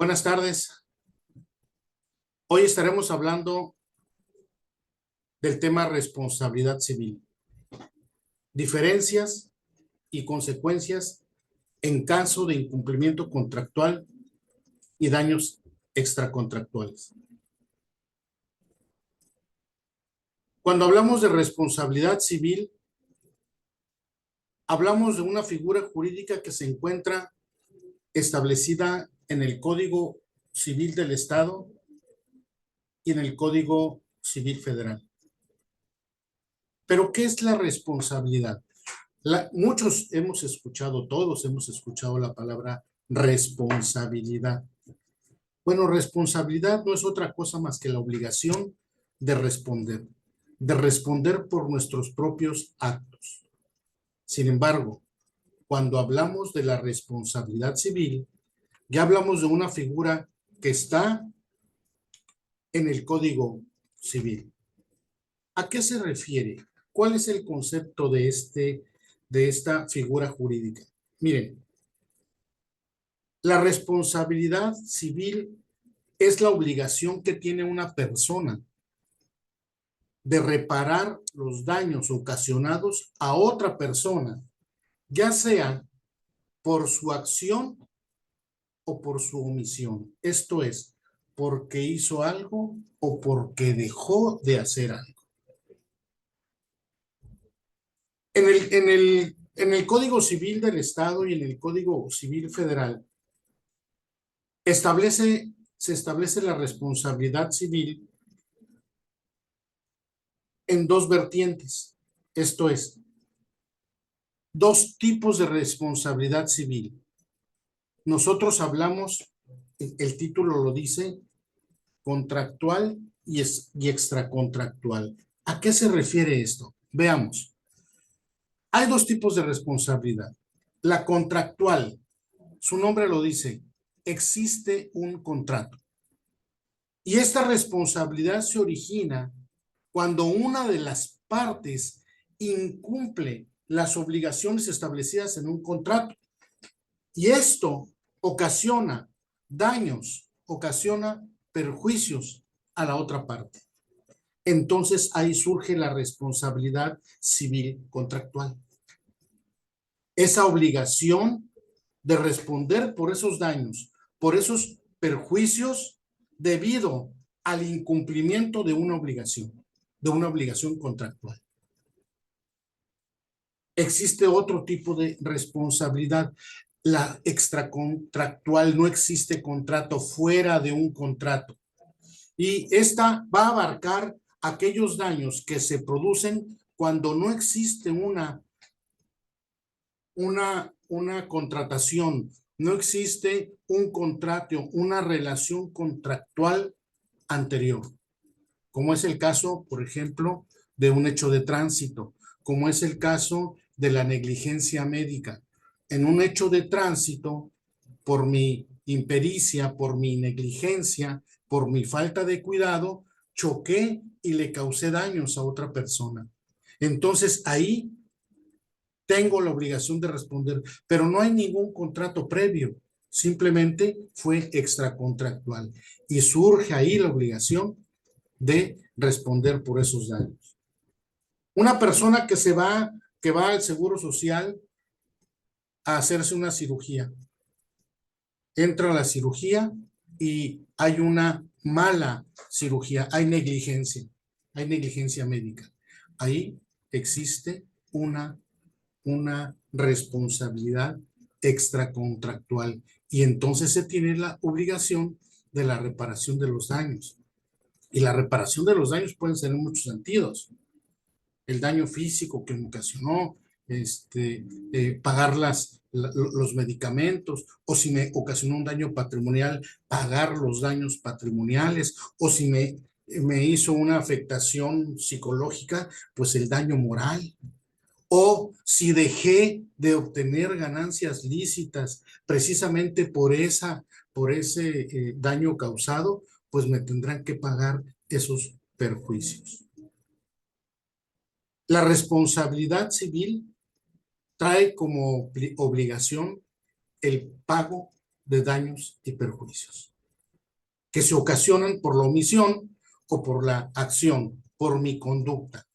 Buenas tardes. Hoy estaremos hablando del tema responsabilidad civil, diferencias y consecuencias en caso de incumplimiento contractual y daños extracontractuales. Cuando hablamos de responsabilidad civil, hablamos de una figura jurídica que se encuentra establecida en el Código Civil del Estado y en el Código Civil Federal. Pero, ¿qué es la responsabilidad? Muchos hemos escuchado, todos hemos escuchado la palabra responsabilidad. Bueno, responsabilidad no es otra cosa más que la obligación de responder por nuestros propios actos. Sin embargo, cuando hablamos de la responsabilidad civil, ya hablamos de una figura que está en el Código Civil. ¿A qué se refiere? ¿Cuál es el concepto de esta figura jurídica? Miren, la responsabilidad civil es la obligación que tiene una persona de reparar los daños ocasionados a otra persona, ya sea por su acción o por su omisión. Esto es, porque hizo algo o porque dejó de hacer algo. En el Código Civil del Estado y en el Código Civil Federal se establece la responsabilidad civil en dos vertientes. Esto es, dos tipos de responsabilidad civil. Nosotros hablamos, el título lo dice, contractual y extracontractual. ¿A qué se refiere esto? Veamos. Hay dos tipos de responsabilidad. La contractual, su nombre lo dice, existe un contrato. Y esta responsabilidad se origina cuando una de las partes incumple las obligaciones establecidas en un contrato. Y esto ocasiona daños, ocasiona perjuicios a la otra parte. Entonces ahí surge la responsabilidad civil contractual. Esa obligación de responder por esos daños, por esos perjuicios debido al incumplimiento de una obligación contractual. Existe otro tipo de responsabilidad, la extracontractual. No existe contrato fuera de un contrato. Y esta va a abarcar aquellos daños que se producen cuando no existe una contratación, no existe un contrato, una relación contractual anterior, como es el caso, por ejemplo, de un hecho de tránsito, como es el caso de la negligencia médica. En un hecho de tránsito, por mi impericia, por mi negligencia, por mi falta de cuidado, choqué y le causé daños a otra persona. Entonces ahí tengo la obligación de responder, pero no hay ningún contrato previo, simplemente fue extracontractual y surge ahí la obligación de responder por esos daños. Una persona que va al Seguro Social a hacerse una cirugía, entra a la cirugía y hay una mala cirugía, hay negligencia médica. Ahí existe una responsabilidad extracontractual y entonces se tiene la obligación de la reparación de los daños. Y la reparación de los daños pueden ser en muchos sentidos. El daño físico que me ocasionó, pagar los medicamentos, o si me ocasionó un daño patrimonial, pagar los daños patrimoniales, o si me hizo una afectación psicológica, pues el daño moral. O si dejé de obtener ganancias lícitas precisamente por ese daño causado, pues me tendrán que pagar esos perjuicios. La responsabilidad civil trae como obligación el pago de daños y perjuicios que se ocasionan por la omisión o por la acción, por mi conducta.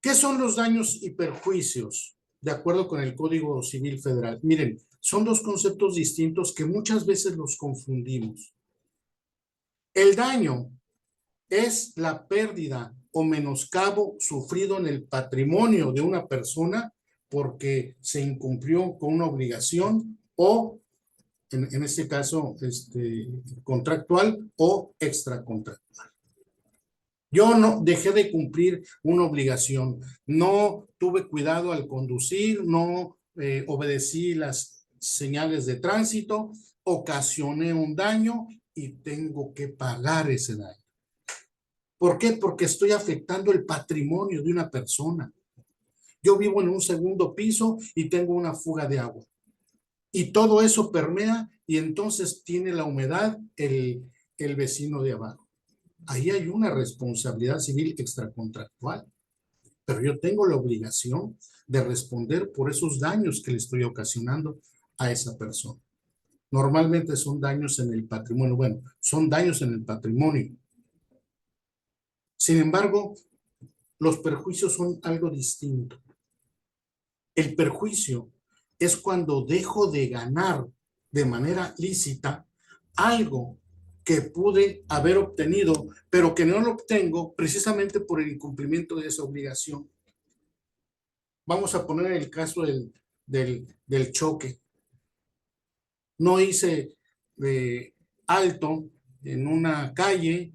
¿Qué son los daños y perjuicios? De acuerdo con el Código Civil Federal. Miren, son dos conceptos distintos que muchas veces los confundimos. El daño es la pérdida o menoscabo sufrido en el patrimonio de una persona porque se incumplió con una obligación o, en este caso, contractual o extracontractual. Yo no dejé de cumplir una obligación, no tuve cuidado al conducir, no obedecí las señales de tránsito, ocasioné un daño y tengo que pagar ese daño. ¿Por qué? Porque estoy afectando el patrimonio de una persona. Yo vivo en un segundo piso y tengo una fuga de agua. Y todo eso permea y entonces tiene la humedad el vecino de abajo. Ahí hay una responsabilidad civil extracontractual, pero yo tengo la obligación de responder por esos daños que le estoy ocasionando a esa persona. Normalmente son daños en el patrimonio, bueno, son daños en el patrimonio. Sin embargo, los perjuicios son algo distinto. El perjuicio es cuando dejo de ganar de manera lícita algo que pude haber obtenido, pero que no lo obtengo precisamente por el incumplimiento de esa obligación. Vamos a poner el caso del choque. No hice alto en una calle,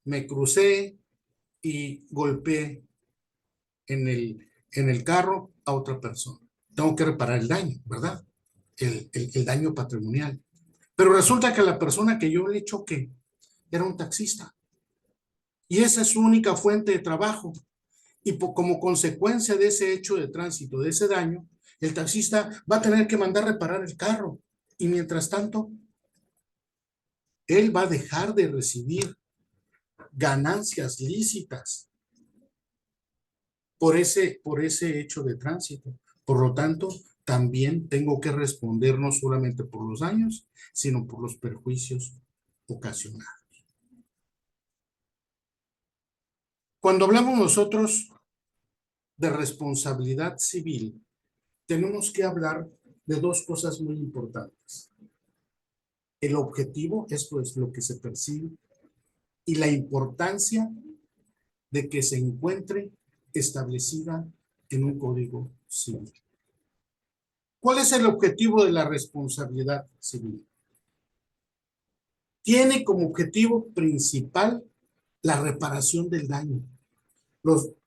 me crucé y golpeé en el carro a otra persona. Tengo que reparar el daño, ¿verdad? El daño patrimonial. Pero resulta que la persona que yo le choqué era un taxista. Y esa es su única fuente de trabajo. Y como consecuencia de ese hecho de tránsito, de ese daño, el taxista va a tener que mandar reparar el carro. Y mientras tanto, él va a dejar de recibir ganancias lícitas por ese hecho de tránsito. Por lo tanto, también tengo que responder no solamente por los daños, sino por los perjuicios ocasionados. Cuando hablamos nosotros de responsabilidad civil, tenemos que hablar de dos cosas muy importantes. El objetivo, esto es lo que se persigue, y la importancia de que se encuentre establecida en un código civil. ¿Cuál es el objetivo de la responsabilidad civil? Tiene como objetivo principal la reparación del daño.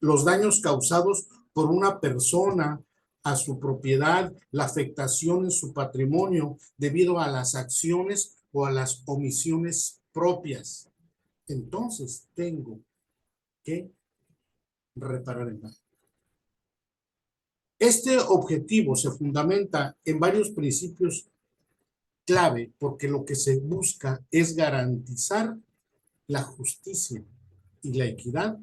Los daños causados por una persona a su propiedad, la afectación en su patrimonio debido a las acciones o a las omisiones propias. Entonces tengo que reparar el daño. Este objetivo se fundamenta en varios principios clave porque lo que se busca es garantizar la justicia y la equidad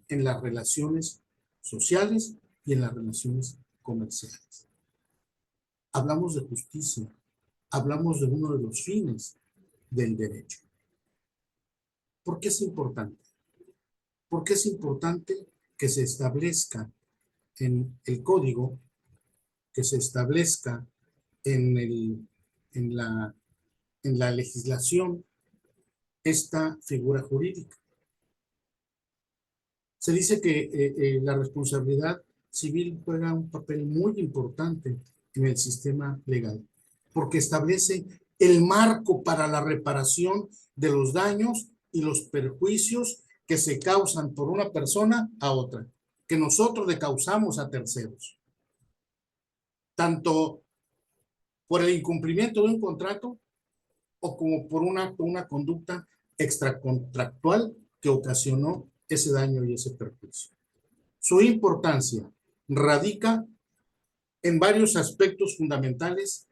en las relaciones sociales y en las relaciones comerciales. Hablamos de justicia, hablamos de uno de los fines del derecho. ¿Por qué es importante? Porque es importante que se establezca en el código, que se establezca en la legislación esta figura jurídica. Se dice que la responsabilidad civil juega un papel muy importante en el sistema legal, porque establece el marco para la reparación de los daños y los perjuicios que se causan por una persona a otra, que nosotros le causamos a terceros, tanto por el incumplimiento de un contrato o como por una conducta extracontractual que ocasionó ese daño y ese perjuicio. Su importancia radica en varios aspectos fundamentales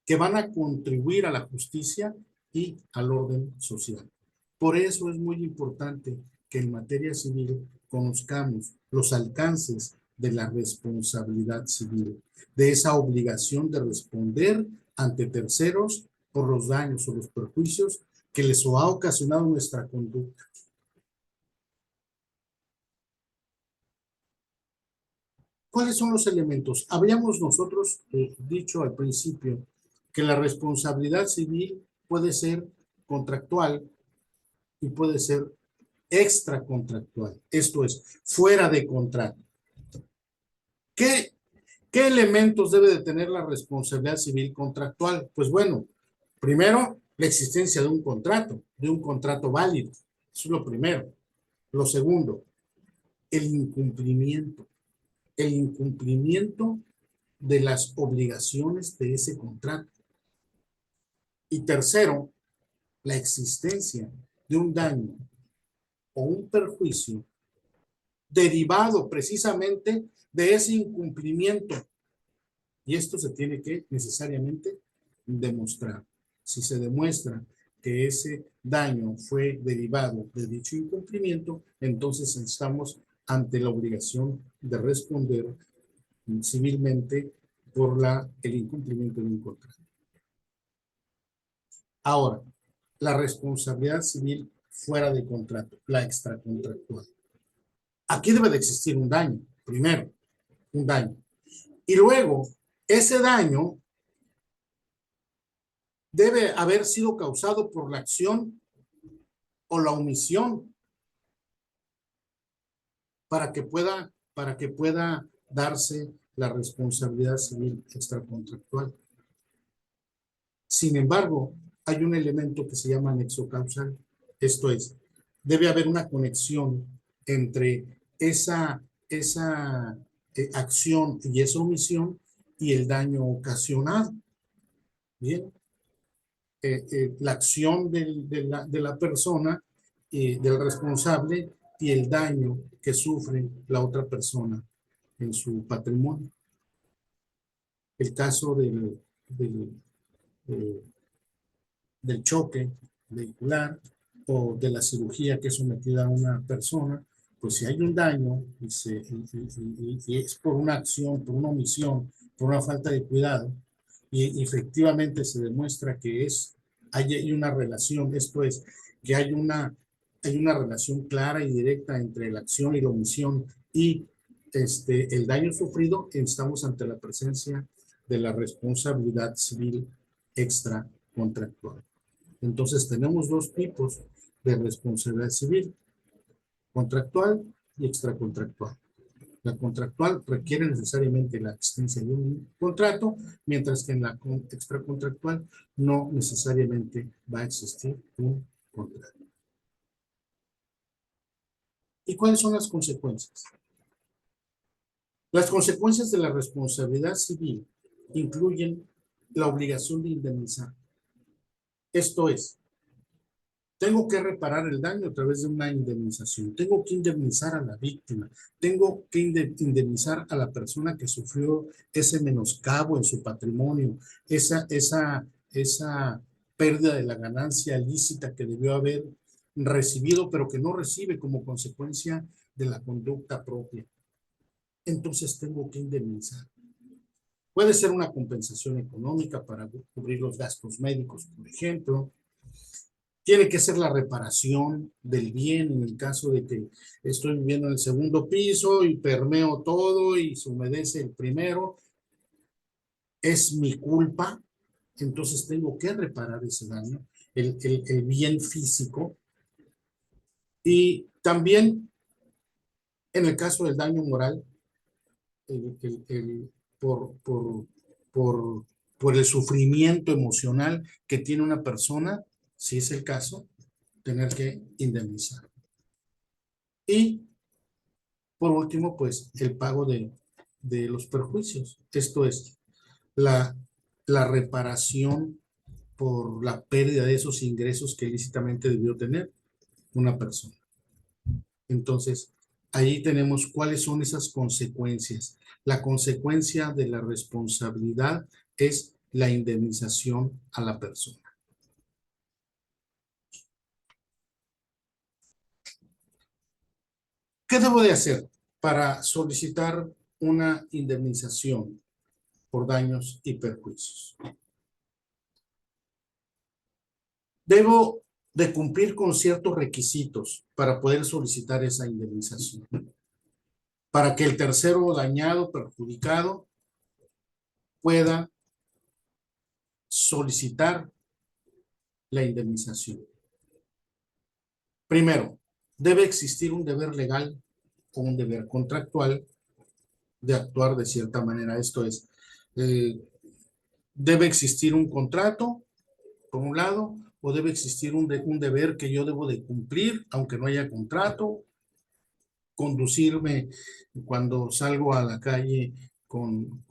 que van a contribuir a la justicia y al orden social. Por eso es muy importante que en materia civil conozcamos los alcances de la responsabilidad civil, de esa obligación de responder ante terceros por los daños o los perjuicios que les ha ocasionado nuestra conducta. ¿Cuáles son los elementos? Habíamos nosotros dicho al principio que la responsabilidad civil puede ser contractual y puede ser extracontractual. Esto es, fuera de contrato. ¿Qué, qué elementos debe de tener la responsabilidad civil contractual? Pues bueno, primero, la existencia de un contrato válido. Eso es lo primero. Lo segundo, el incumplimiento. El incumplimiento de las obligaciones de ese contrato. Y tercero, la existencia de un daño o un perjuicio derivado precisamente de ese incumplimiento. Y esto se tiene que necesariamente demostrar. Si se demuestra que ese daño fue derivado de dicho incumplimiento, entonces estamos ante la obligación de responder civilmente por el incumplimiento de un contrato. Ahora, la responsabilidad civil fuera de contrato, la extracontractual. Aquí debe de existir un daño, primero, un daño. Y luego, ese daño debe haber sido causado por la acción o la omisión para que pueda darse la responsabilidad civil extracontractual. Sin embargo, hay un elemento que se llama nexo causal. Esto es, debe haber una conexión entre esa acción y esa omisión y el daño ocasionado. Bien, la acción de la persona, del responsable, y el daño que sufre la otra persona en su patrimonio. El caso eh, del choque vehicular o de la cirugía que es sometida a una persona, pues si hay un daño y es por una acción, por una omisión, por una falta de cuidado, y efectivamente se demuestra que hay una relación, esto es, que hay una relación clara y directa entre la acción y la omisión y el daño sufrido, estamos ante la presencia de la responsabilidad civil extracontractual. Entonces tenemos dos tipos de responsabilidad civil, contractual y extracontractual. La contractual requiere necesariamente la existencia de un contrato, mientras que en la extracontractual no necesariamente va a existir un contrato. ¿Y cuáles son las consecuencias? Las consecuencias de la responsabilidad civil incluyen la obligación de indemnizar. Esto es, tengo que reparar el daño a través de una indemnización. Tengo que indemnizar a la víctima. Tengo que indemnizar a la persona que sufrió ese menoscabo en su patrimonio, esa pérdida de la ganancia lícita que debió haber recibido, pero que no recibe como consecuencia de la conducta propia. Entonces tengo que indemnizar. Puede ser una compensación económica para cubrir los gastos médicos, por ejemplo. Tiene que ser la reparación del bien en el caso de que estoy viviendo en el segundo piso y permeo todo y se humedece el primero. Es mi culpa, entonces tengo que reparar ese daño, el bien físico. Y también en el caso del daño moral, el, el, el, por, por, por, por el sufrimiento emocional que tiene una persona, si es el caso, tener que indemnizar. Y por último, pues el pago de los perjuicios. Esto es la, la reparación por la pérdida de esos ingresos que ilícitamente debió tener una persona. Entonces, ahí tenemos cuáles son esas consecuencias. La consecuencia de la responsabilidad es la indemnización a la persona. ¿Qué debo de hacer para solicitar una indemnización por daños y perjuicios. Debo de cumplir con ciertos requisitos para poder solicitar esa indemnización. Para que el tercero dañado, perjudicado, pueda solicitar la indemnización. Primero, debe existir un deber legal o un deber contractual de actuar de cierta manera. Esto es, debe existir un contrato, por un lado, o debe existir un deber que yo debo de cumplir, aunque no haya contrato, conducirme cuando salgo a la calle con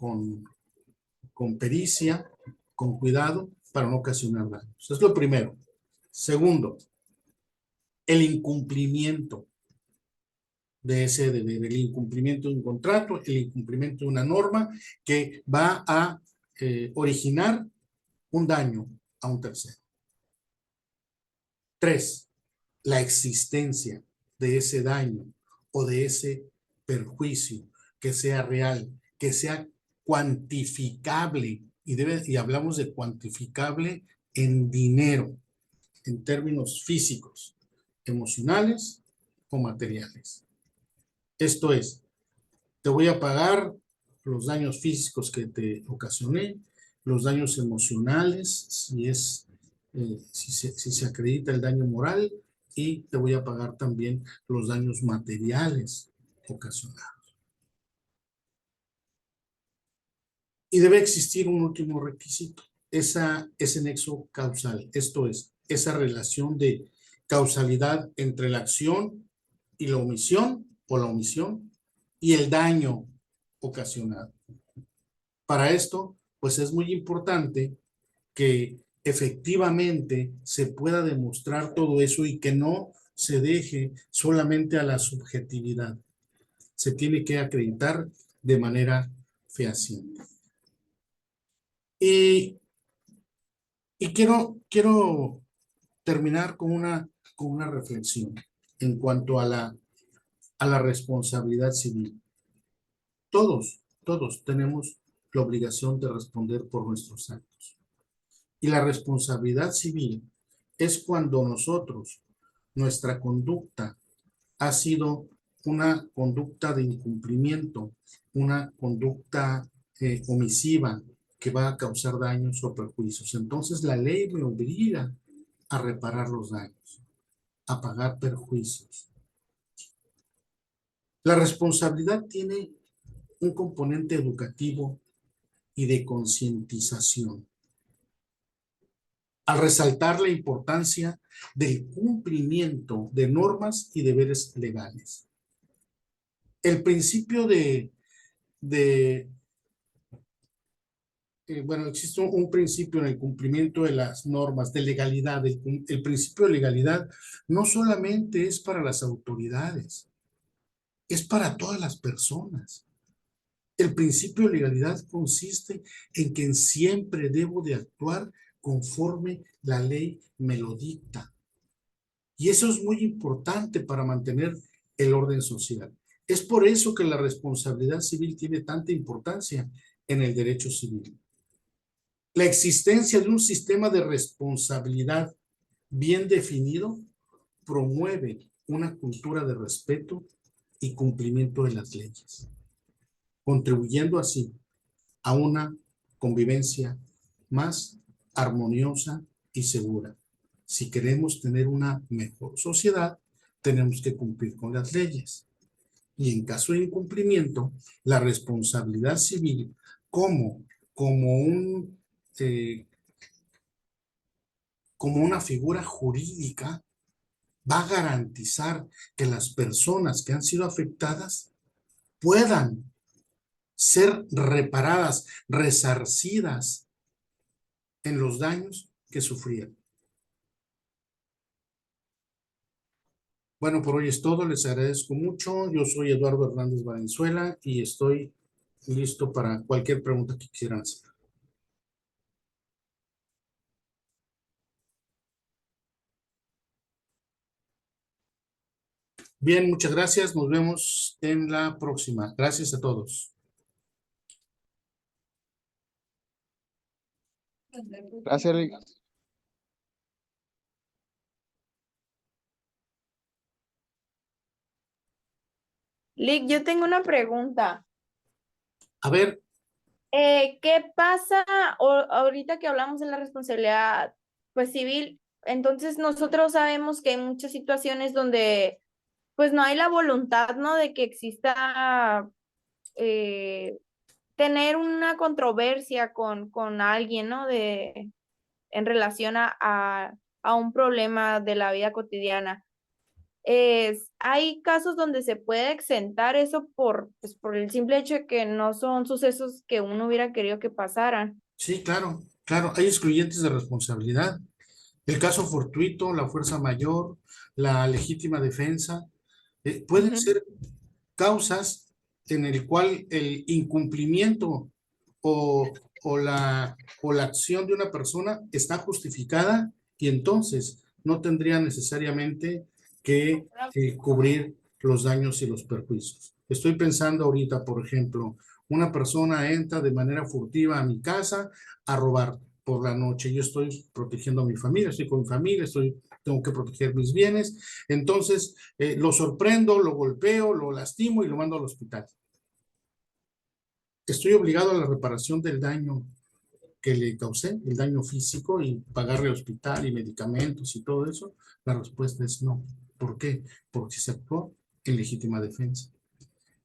pericia, con cuidado, para no ocasionar daños. Eso es lo primero. Segundo, el incumplimiento de ese deber, el incumplimiento de un contrato, el incumplimiento de una norma que va a originar un daño a un tercero. 3, la existencia de ese daño o de ese perjuicio que sea real, que sea cuantificable, y hablamos de cuantificable en dinero, en términos físicos, emocionales o materiales. Esto es, te voy a pagar los daños físicos que te ocasioné, los daños emocionales, si se acredita el daño moral, y te voy a pagar también los daños materiales ocasionados. Y debe existir un último requisito, ese nexo causal, esto es, esa relación de causalidad entre la acción y la omisión, o la omisión, y el daño ocasionado. Para esto, pues es muy importante que efectivamente se pueda demostrar todo eso y que no se deje solamente a la subjetividad. Se tiene que acreditar de manera fehaciente. Y quiero terminar con una reflexión en cuanto a la responsabilidad civil. Todos tenemos la obligación de responder por nuestros actos. Y la responsabilidad civil es cuando nuestra conducta ha sido una conducta de incumplimiento, una conducta omisiva que va a causar daños o perjuicios. Entonces la ley me obliga a reparar los daños, a pagar perjuicios. La responsabilidad tiene un componente educativo y de concientización, al resaltar la importancia del cumplimiento de normas y deberes legales. El principio bueno, existe un principio en el cumplimiento de las normas de legalidad. El principio de legalidad no solamente es para las autoridades, es para todas las personas. El principio de legalidad consiste en que siempre debo de actuar conforme la ley me lo dicta. Y eso es muy importante para mantener el orden social. Es por eso que la responsabilidad civil tiene tanta importancia en el derecho civil. La existencia de un sistema de responsabilidad bien definido promueve una cultura de respeto y cumplimiento de las leyes, contribuyendo así a una convivencia más armoniosa y segura. Si queremos tener una mejor sociedad, tenemos que cumplir con las leyes. Y en caso de incumplimiento, la responsabilidad civil como, como un como una figura jurídica va a garantizar que las personas que han sido afectadas puedan ser reparadas, resarcidas en los daños que sufrieron. Bueno, por hoy es todo. Les agradezco mucho. Yo soy Eduardo Hernández Valenzuela y estoy listo para cualquier pregunta que quieran hacer. Bien, muchas gracias. Nos vemos en la próxima. Gracias a todos. Gracias, Lick. Lick, yo tengo una pregunta. A ver, ¿Qué pasa ahorita que hablamos de la responsabilidad pues civil? Entonces nosotros sabemos que hay muchas situaciones donde pues no hay la voluntad, ¿no? De que exista tener una controversia con alguien, ¿no? En relación a un problema de la vida cotidiana. Hay casos donde se puede exentar eso pues, por el simple hecho de que no son sucesos que uno hubiera querido que pasaran. sí, claro, claro, hay excluyentes de responsabilidad. El caso fortuito, la fuerza mayor, la legítima defensa, pueden Ujú. ser causas en el cual el incumplimiento o la acción de una persona está justificada y entonces no tendría necesariamente que cubrir los daños y los perjuicios. Estoy pensando ahorita, por ejemplo, una persona entra de manera furtiva a mi casa a robar por la noche. Yo estoy protegiendo a mi familia, estoy con mi familia, tengo que proteger mis bienes. Entonces, lo sorprendo, lo golpeo, lo lastimo y lo mando al hospital. Estoy obligado a la reparación del daño que le causé, el daño físico y pagarle hospital y medicamentos y todo eso. La respuesta es no. ¿Por qué? Porque se actuó en legítima defensa.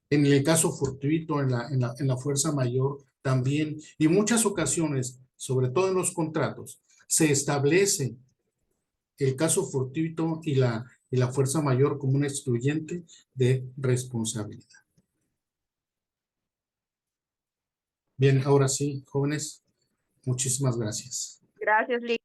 En el caso fortuito, en la fuerza mayor también, y en muchas ocasiones, sobre todo en los contratos, se establece el caso fortuito y la fuerza mayor como un excluyente de responsabilidad. Bien, ahora sí, jóvenes, muchísimas gracias. Gracias, Lick.